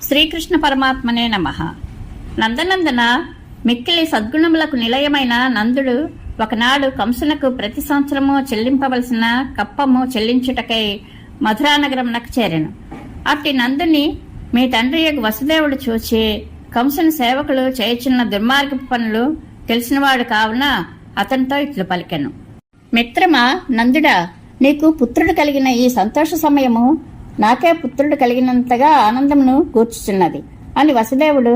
శ్రీకృష్ణ పరమాత్మనే నమః. నందనందన మిక్కిలి సద్గుణములకు నిలయమైన నందుడు ఒకనాడు కంసునకు ప్రతి సంవత్సరము చెల్లింపవలసిన కప్పము చెల్లించుటకై మధురానగరమునకు చేరెను. అట్టి నందుని మీ తండ్రి వసుదేవుడు చూచి కంసుని సేవకులు చేయుచున్న దుర్మార్గపు పనులు తెలిసినవాడు కావున అతనితో ఇట్లు పలికెను. మిత్రమా నందుడా, నీకు పుత్రుడు కలిగిన ఈ సంతోష సమయము నాకే పుత్రుడు కలిగినంతగా ఆనందమును కూర్చుచున్నది అని వసుదేవుడు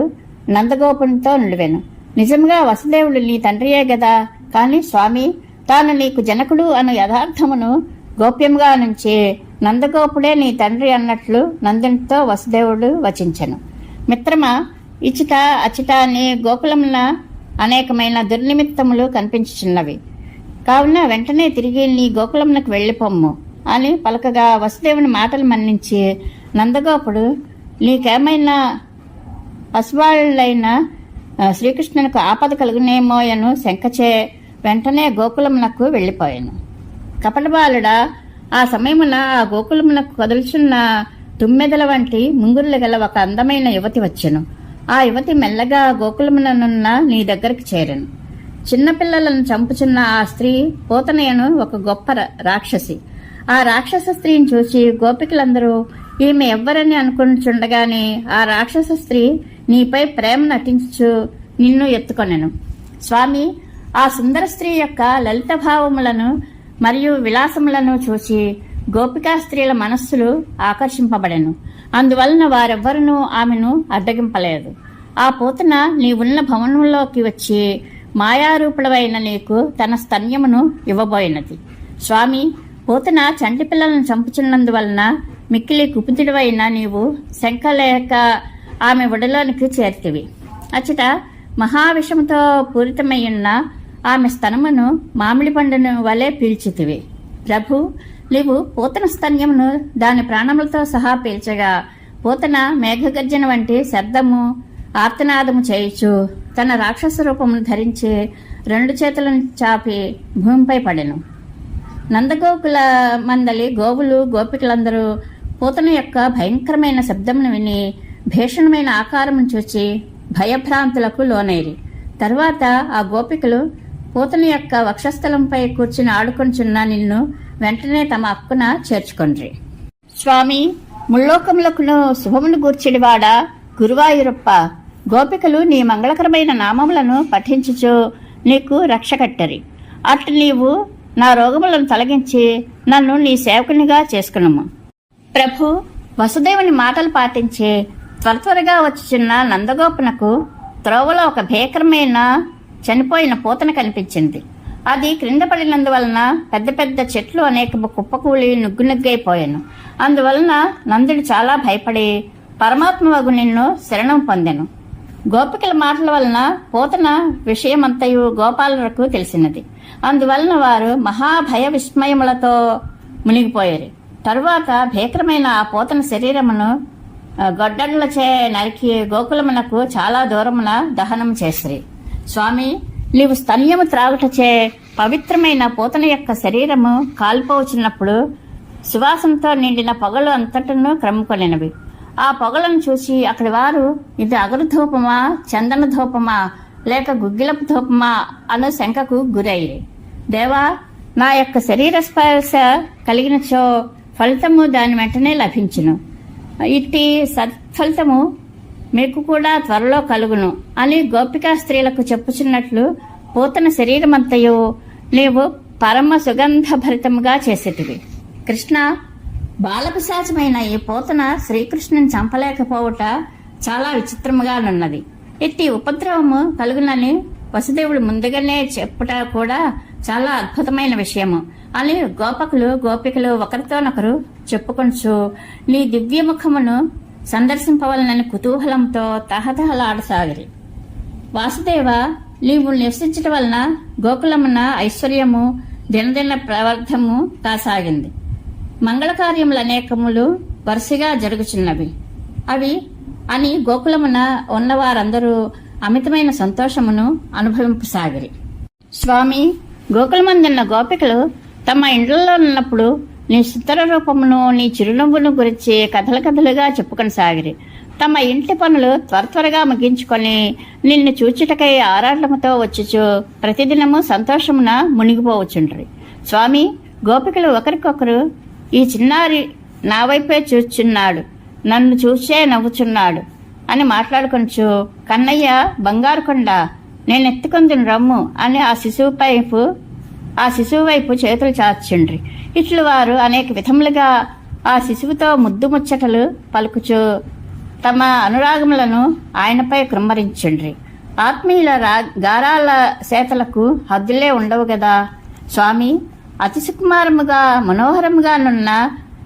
నందగోపునితో నిలివెను. నిజంగా వసుదేవుడు నీ తండ్రియే గదా, కాని స్వామి తాను నీకు జనకుడు అను యథార్థమును గోప్యంగా నుంచి నందగోపుడే నీ తండ్రి అన్నట్లు నందునితో వసుదేవుడు వచించెను. మిత్రమా, ఇచిట అచిట నీ గోకులమున అనేకమైన దుర్నిమిత్తములు కనిపించుచున్నవి, కావున వెంటనే తిరిగి నీ గోకులమునకు వెళ్ళిపోమ్ము అని పలకగా వసుదేవుని మాటలు మన్నించి నందగోపుడు నీకేమైనా పశువాళ్ళైన శ్రీకృష్ణునికి ఆపద కలుగునేమోయను శంకచే వెంటనే గోకులమునకు వెళ్ళిపోయాను. కపటబాలుడా, ఆ సమయమున ఆ గోకులమునకు కదులుచున్న తుమ్మెదల వంటి ముంగురులు గల ఒక అందమైన యువతి వచ్చెను. ఆ యువతి మెల్లగా గోకులముననున్న నీ దగ్గరికి చేరెను. చిన్నపిల్లలను చంపుచున్న ఆ స్త్రీ పోతనయను ఒక గొప్ప రాక్షసి. ఆ రాక్షస స్త్రీని చూసి గోపికలందరూ ఈమె ఎవ్వరని అనుకుంటుండగానే ఆ రాక్షస స్త్రీ నీపై ప్రేమ నటించు నిన్ను ఎత్తుకొనెను. స్వామి, ఆ సుందర స్త్రీ యొక్క లలిత భావములను మరియు విలాసములను చూసి గోపికా స్త్రీల మనస్సులు ఆకర్షింపబడెను. అందువలన వారెవ్వరూ ఆమెను అడ్డగింపలేదు. ఆ పూతన నీ ఉన్న భవనంలోకి వచ్చి మాయారూపుడవైన నీకు తన స్తన్యమును ఇవ్వబోయినది. స్వామి, పూతన చంటి పిల్లలను చంపుచున్నందువలన మిక్కిలి కుపితుడివైన నీవు శంకలేక ఆమె ఒడిలోనికి చేర్తివి. అచ్చట మహావిషముతో పూరితమయ్యున్న ఆమె స్తనమును మామిడి పండును వలె పీల్చితివి. ప్రభు, నీవు పూతన స్తన్యమును దాని ప్రాణములతో సహా పీల్చగా పూతన మేఘగర్జన వంటి శబ్దము ఆర్తనాదము చేయుచు తన రాక్షస రూపమును ధరించి 2 చేతులను చాపి భూమిపై పడెను. నందగోకుల మందలి గోవులు గోపికలందరూ పూతన యొక్క భయంకరమైన శబ్దమును విని భీషణమైన ఆకారమును చూచి భయభ్రాంతులకు లోనైరి. తరువాత ఆ గోపికలు పూతన యొక్క వక్షస్థలంపై కూర్చుని ఆడుకొంచున్న నిన్ను వెంటనే తమ అక్కున చేర్చుకొండ్రి. స్వామి, ముల్లోకములకును శుభమును గూర్చిడివాడా గురువాయూరప్ప, గోపికలు నీ మంగళకరమైన నామములను పఠించుచు నీకు రక్ష కట్టరి. అట్లు నీవు నా రోగములను తొలగించి నన్ను నీ సేవకునిగా చేసుకున్నాము. ప్రభు, వసుదేవుని మాటలు పాటించి త్వరగా వచ్చుచున్న నందగోపునకు త్రోవలో ఒక భీకరమైన చనిపోయిన పూతన కనిపించింది. అది క్రింద పడినందువలన పెద్ద పెద్ద చెట్లు అనేక కుప్పకూలి నుగ్గునుగ్గైపోయాను. అందువలన నందుడు చాలా భయపడి పరమాత్మవగు నిన్ను శరణం పొందెను. గోపికల మాటల వలన పూతన విషయమంతయు గోపాలులకు తెలిసినది. అందువలన వారు మహాభయ విస్మయములతో మునిగిపోయారు. తరువాత భీకరమైన ఆ పూతన శరీరమును గొడ్డళ్లచే నరికి గోకులమునకు చాలా దూరమున దహనం చేసిరి. స్వామి, నీవు స్తన్యము త్రాగుటచే పవిత్రమైన పూతన యొక్క శరీరము కాలిపోవచ్చున్నప్పుడు సువాసనతో నిండిన పొగలు అంతటను క్రమ్ముకొనినవి. ఆ పొగలను చూసి అక్కడి వారు ఇది అగరుధూపమా, చందన ధూపమా, లేక గుగ్గిలపు ధూపమా అను శంకకు గురయ్యి. దేవా, నా యొక్క శరీర స్పర్శ కలిగినచో ఫలితము దాని వెంటనే లభించును. ఇట్టి సత్ఫలితము మీకు కూడా త్వరలో కలుగును అని గోపికా స్త్రీలకు చెప్పుచున్నట్లు పూతన శరీరమంతయు నీవు పరమ సుగంధ భరితముగా చేసేటివి. కృష్ణ, బాలపిశాచమైన ఈ పూతన శ్రీకృష్ణుని చంపలేకపోవుట చాలా విచిత్రముగానున్నది. ఇట్టి ఉపద్రవము కలుగునని వసుదేవుడు ముందుగానే చెప్పుట కూడా చాలా అద్భుతమైన విషయము అని గోపికలు ఒకరితోనొకరు చెప్పుకొంచు నీ దివ్యముఖమును సందర్శింపవలనని కుతూహలంతో తహతహలాడసాగిరి. వాసుదేవ, నీవు నివసించటం వలన గోకులమున ఐశ్వర్యము దినదిన ప్రవర్ధము కాసాగింది. మంగళకార్యములు అనేకములు వరుసగా జరుగుచున్నవి అవి అని గోకులమున ఉన్నవారందరూ అమితమైన సంతోషమును అనుభవింపసాగిరి. స్వామి, గోకులమందున్న గోపికలు తమ ఇండ్లలో ఉన్నప్పుడు నీ సుందర రూపమును నీ చిరునవ్వును గురించి కథలుగా చెప్పుకొని సాగిరి. తమ ఇంటి పనులు త్వరగా ముగించుకొని నిన్ను చూచుటకై ఆరాటముతో వచ్చుచు ప్రతిదినము సంతోషమున మునిగిపోవచ్చుండ్రి. స్వామి, గోపికలు ఒకరికొకరు, ఈ చిన్నారి నా వైపే చూచున్నాడు, నన్ను చూసే నవ్వుచున్నాడు అని మాట్లాడుకొనుచు, కన్నయ్య బంగారు కొండ, నేనెత్తుకొందును రమ్ము అని ఆ శిశువు వైపు చేతులు చాచుండ్రి. ఇట్లు వారు అనేక విధములుగా ఆ శిశువుతో ముద్దు ముచ్చటలు పలుకుచు తమ అనురాగములను ఆయనపై కృమ్మరించుండ్రి. ఆత్మీయుల గారాల సేతలకు హద్దులే ఉండవు గదా. స్వామి, అతి సుకుమారముగా మనోహరముగానున్న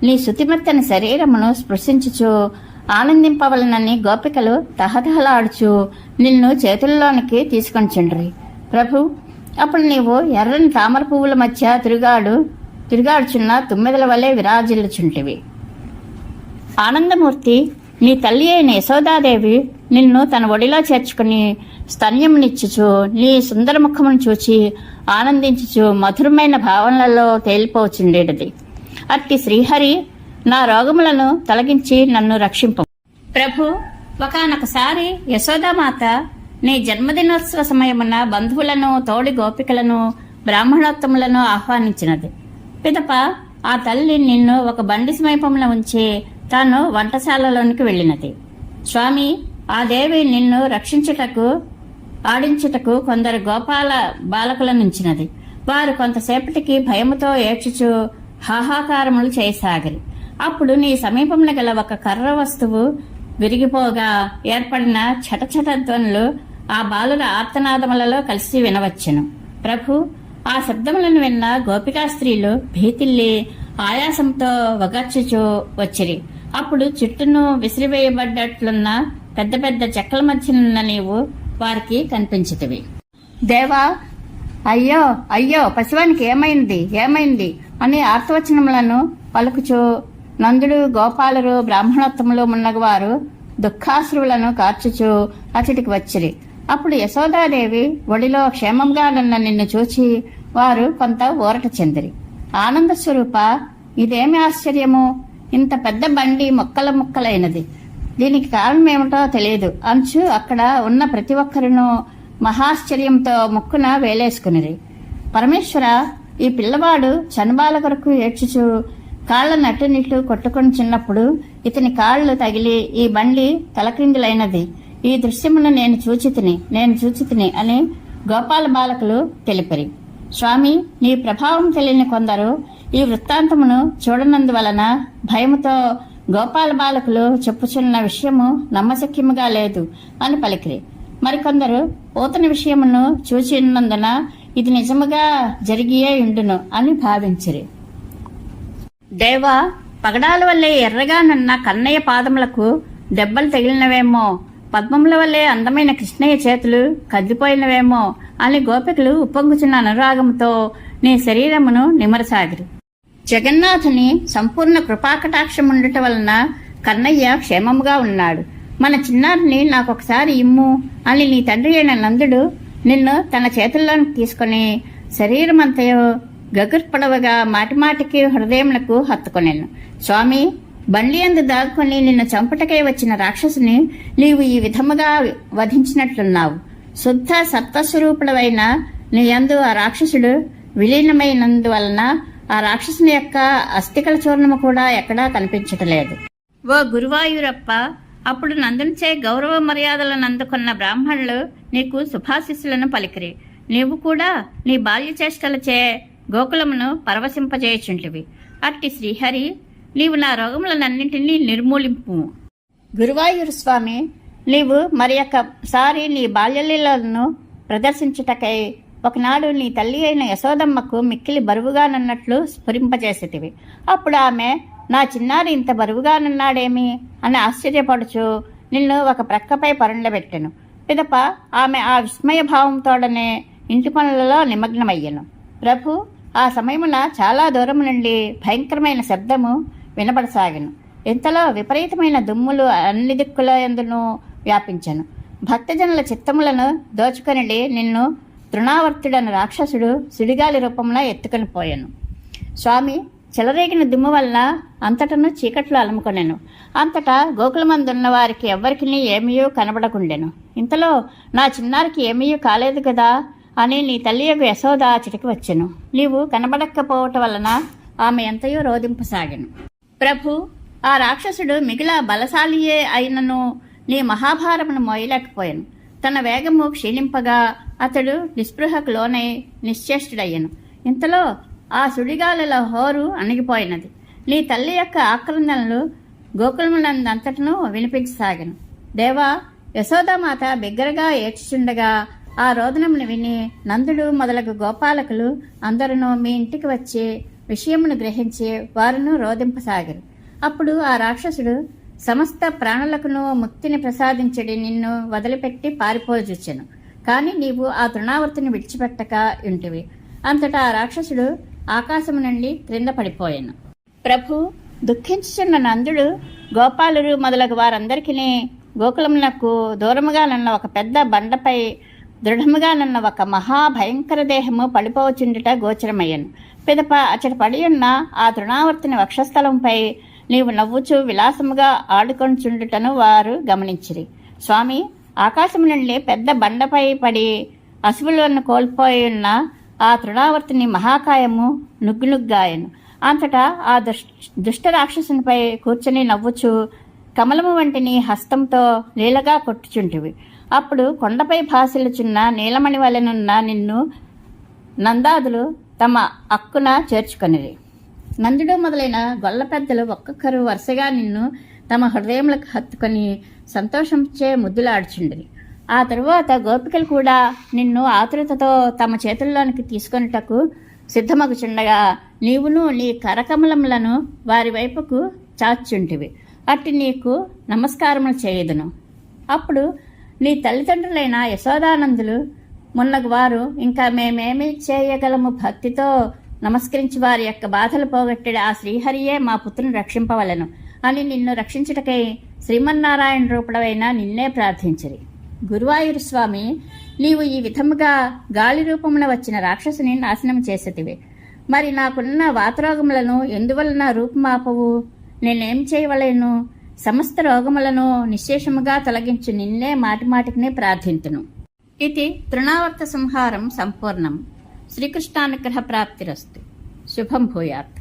నీ శుతిమెత్తని శరీరమును స్పృశించుచు ఆనందింపవలనని గోపికలు తహతహలాడుచు నిన్ను చేతుల్లోనికి తీసుకొనిచుండ్రి. ప్రభు, అప్పుడు నీవు ఎర్రని తామర పువ్వుల మధ్య తిరుగాడుచున్న తుమ్మెదల వలె విరాజిల్లుచుంటివి. ఆనందమూర్తి నీ తల్లి అయిన యశోదాదేవి నిన్ను తన ఒడిలో చేర్చుకుని స్తన్యమునిచ్చుచు నీ సుందర ముఖమును చూచి ఆనందించుచు మధురమైన భావనలలో తేలిపోచుండేది. అట్టి శ్రీహరి నా రోగములను తొలగించి నన్ను రక్షింపు. ప్రభు, ఒకానొకసారి యశోదామాత నీ జన్మదినోత్సవ సమయమున బంధువులను, తోడి గోపికలను, బ్రాహ్మణోత్తములను ఆహ్వానించినది. పిదప ఆ తల్లి నిన్ను ఒక బండి సమీపంలో ఉంచి తాను వంటశాలలోనికి వెళ్ళినది. స్వామి, ఆ దేవి నిన్ను రక్షించుటకు ఆడించుటకు కొందరు గోపాల బాలకులనుంచినది. వారు కొంతసేపటికి భయముతో ఏడ్చుచు హాహాకారములు చేయసాగిరి. అప్పుడు నీ సమీపంలో గల ఒక కర్ర వస్తువు విరిగిపోగా ఏర్పడిన చటచట ధ్వనులు ఆ బాలుల ఆర్తనాదములలో కలిసి వినవచ్చును. ప్రభు, ఆ శబ్దములను విన్న గోపికా స్త్రీలు భీతిల్లి ఆయాసంతో వగర్చుచూ వచ్చిరి. అప్పుడు చుట్టూను విసిరివేయబడ్డట్లున్న పెద్ద పెద్ద చెక్కల మధ్యనున్న నీవు వారికి కనిపించితివి. దేవా, అయ్యో అయ్యో, పశువానికి ఏమైంది అని ఆర్తవచనములను పలుకుచు నందుడు, గోపాలురు, బ్రాహ్మణోత్తములు మున్నగవారు దుఃఖాశ్రువులను కార్చుచు అతడికి వచ్చిరి. అప్పుడు యశోదాదేవి ఒడిలో క్షేమంగానున్న నిన్ను చూచి వారు కొంత ఊరట చెందిరి. ఆనంద స్వరూప, ఇదేమి ఆశ్చర్యము, ఇంత పెద్ద బండి ముక్కలైనది, దీనికి కారణమేమిటో తెలియదు అంచు అక్కడ ఉన్న ప్రతి ఒక్కరును మహాశ్చర్యంతో ముక్కున వేలేసుకునిరి. పరమేశ్వర, ఈ పిల్లవాడు చనుబాల కొరకు ఏడ్చుచు కాళ్ల నటు కొట్టుకొని చిన్నప్పుడు ఇతని కాళ్లు తగిలి ఈ బండి తలక్రిందులైనది. ఈ దృశ్యమును నేను చూచితిని అని గోపాల బాలకులు తెలిపిరి. స్వామి, నీ ప్రభావం తెలియని కొందరు ఈ వృత్తాంతమును చూడనందువలన భయముతో గోపాల బాలకులు చెప్పుచున్న విషయము నమ్మశక్యముగా లేదు అని పలికిరి. మరికొందరు పూతన విషయమును చూచినందున ఇది నిజముగా జరిగియే ఉండును అని భావించిరి. దేవా, పగడాల వల్లే ఎర్రగానున్న కన్నయ్య పాదములకు దెబ్బలు తగిలినవేమో, పద్మముల వల్లే అందమైన కృష్ణయ్య చేతులు కద్దిపోయినవేమో అని గోపికలు ఉప్పొంగుచున్న అనురాగంతో నీ శరీరమును నిమరసాగిరి. జగన్నాథుని సంపూర్ణ కృపాకటాక్షముండుట వలన కన్నయ్య క్షేమముగా ఉన్నాడు. మన చిన్నారిని నాకొకసారి ఇమ్ము అని నీ తండ్రి అయిన నందుడు నిన్ను తన చేతుల్లోకి తీసుకుని శరీరమంతయో గగుర్పడవగా మాటిమాటికి హృదయములకు హత్తుకొనెను. స్వామి, బండి అందు దాక్కుని నిన్ను చంపుటకై వచ్చిన రాక్షసుని నీవు ఈ విధముగా వధించినట్లున్నావు. శుద్ధ సత్వస్వరూపుడవైన నీ యందు ఆ రాక్షసుడు విలీనమైనందువలన ఆ రాక్షసుని యొక్క అస్థికల చూర్ణము కూడా ఎక్కడా కనిపించటలేదు. ఓ గురువాయూరప్ప, అప్పుడు నందునిచే గౌరవ మర్యాదలను అందుకున్న బ్రాహ్మణులు నీకు శుభాశిస్సులను పలికిరి. నీవు కూడా నీ బాల్య చేష్టలచే గోకులమును పరవశింపజేయుచుంటివి. అట్టి శ్రీహరి, నీవు నా రోగములనన్నింటినీ నిర్మూలింపు. గురువాయూరు స్వామి, నీవు మరి ఒకసారి నీ బాల్యలీలను ప్రదర్శించుటకై ఒకనాడు నీ తల్లి అయిన యశోదమ్మకు మిక్కిలి బరువుగానున్నట్లు స్ఫురింపజేసేటివి. అప్పుడు ఆమె, నా చిన్నారి ఇంత బరువుగానున్నాడేమి అని ఆశ్చర్యపడుచు నిన్ను ఒక ప్రక్కపై పరుండబెట్టెను. పిదప ఆమె ఆ విస్మయ భావంతోడనే ఇంటి పనులలో నిమగ్నమయ్యను. ప్రభు, ఆ సమయమున చాలా దూరం నుండి భయంకరమైన శబ్దము వినబడసాగెను. ఇంతలో విపరీతమైన దుమ్ములు అన్ని దిక్కుల యందును వ్యాపించెను. భక్తజనుల చిత్తములను దోచుకొనిడి నిన్ను తృణావర్తుడని రాక్షసుడు సుడిగాలి రూపంలో ఎత్తుకొని పోయాను. స్వామి, చెలరేగిన దుమ్ము వల్ల అంతటను చీకట్లు అలుముకొనెను. అంతటా గోకులమందున్న వారికి ఎవ్వరికి ఏమీయూ కనబడకుండెను. ఇంతలో నా చిన్నారికి ఏమీయూ కాలేదు కదా అని నీ తల్లి యొక్క యశోద చిటికి వచ్చెను. నీవు కనబడకపోవటం వలన ఆమె ఎంతయో రోధింపసాగెను. ప్రభు, ఆ రాక్షసుడు మిగిలిన బలశాలియే అయినను నీ మహాభారమును మోయలేకపోయాను. తన వేగము క్షీణింపగా అతడు నిస్పృహకు లోనై నిశ్చేష్టుడయ్యను. ఇంతలో ఆ సుడిగాలుల హోరు అణిగిపోయినది. నీ తల్లి యొక్క ఆక్రందనలు గోకులమునందంతటను వినిపించసాగను. దేవా, యశోదామాత బిగ్గరగా ఏడ్చుచుండగా ఆ రోదనమును విని నందుడు మొదలగు గోపాలకులు అందరూ మీ ఇంటికి వచ్చి విషయమును గ్రహించి వారును రోధింపసాగరు. అప్పుడు ఆ రాక్షసుడు సమస్త ప్రాణులకును ముక్తిని ప్రసాదించడి నిన్ను వదిలిపెట్టి పారిపోజుచ్చెను. కాని నీవు ఆ తృణావర్తిని విడిచిపెట్టక ఉంటివి. అంతటా ఆ రాక్షసుడు ఆకాశము నుండి క్రింద పడిపోయాను. ప్రభు, దుఃఖించుచున్న నందుడు గోపాలురు మొదలగు వారందరికీ గోకులమునకు దూరముగానున్న ఒక పెద్ద బండపై దృఢముగానున్న ఒక మహాభయంకర దేహము పడిపోవచ్చుండుట గోచరమయ్యను. పిదప అచ్చట పడి ఉన్న ఆ తృణావర్తిని వక్షస్థలంపై నీవు నవ్వుచు విలాసముగా ఆడుకొంచుండుటను వారు గమనించిరి. స్వామి, ఆకాశము నుండి పెద్ద బండపై పడి అసువులను కోల్పోయి ఉన్న ఆ తృణావర్తిని మహాకాయము నుగ్గునుగ్గాయను. అంతటా ఆ దుష్ట రాక్షసునిపై కూర్చొని నవ్వుచు కమలము వంటిని హస్తంతో నీలగా కొట్టుచుంటివి. అప్పుడు కొండపై భాసిల్లుచున్న నీలమణి వలెనున్న నిన్ను నందాదులు తమ అక్కున చేర్చుకొనిరి. నందుడు మొదలైన గొల్ల పెద్దలు ఒక్కొక్కరు వరుసగా నిన్ను తమ హృదయములకు హత్తుకొని సంతోషంచే ముద్దులాడుచుండిరి. ఆ తరువాత గోపికలు కూడా నిన్ను ఆతురతతో తమ చేతుల్లోనికి తీసుకొనుటకు సిద్ధమగుచుండగా నీవును నీ కరకమలములను వారి వైపుకు చాచుంటివి. అట్టి నీకు నమస్కారములు చేయుదును. అప్పుడు నీ తల్లిదండ్రులైన యశోదానందులు మున్నగు వారు ఇంకా మేమేమి చేయగలము భక్తితో నమస్కరించి వారి యొక్క బాధలు పోగొట్టడి ఆ శ్రీహరియే మా పుత్రుని రక్షింపవలను అని నిన్ను రక్షించుటకై శ్రీమన్నారాయణ రూపుడవైన నిన్నే ప్రార్థించిరి. గురువాయూరు స్వామి, నీవు ఈ విధముగా గాలి రూపమున వచ్చిన రాక్షసుని నాశనం చేసేటివి. మరి నాకున్న వాతరోగములను ఎందువలన రూపుమాపవు? నేనేం చేయవలేను? సమస్త రోగములను నిశ్శేషముగా తొలగించు నిన్నే మాటిమాటికినే ప్రార్థింతును. ఇది తృణావర్త సంహారం సంపూర్ణం. శ్రీకృష్ణానుగ్రహ ప్రాప్తిరస్తు. శుభం భూయాత్.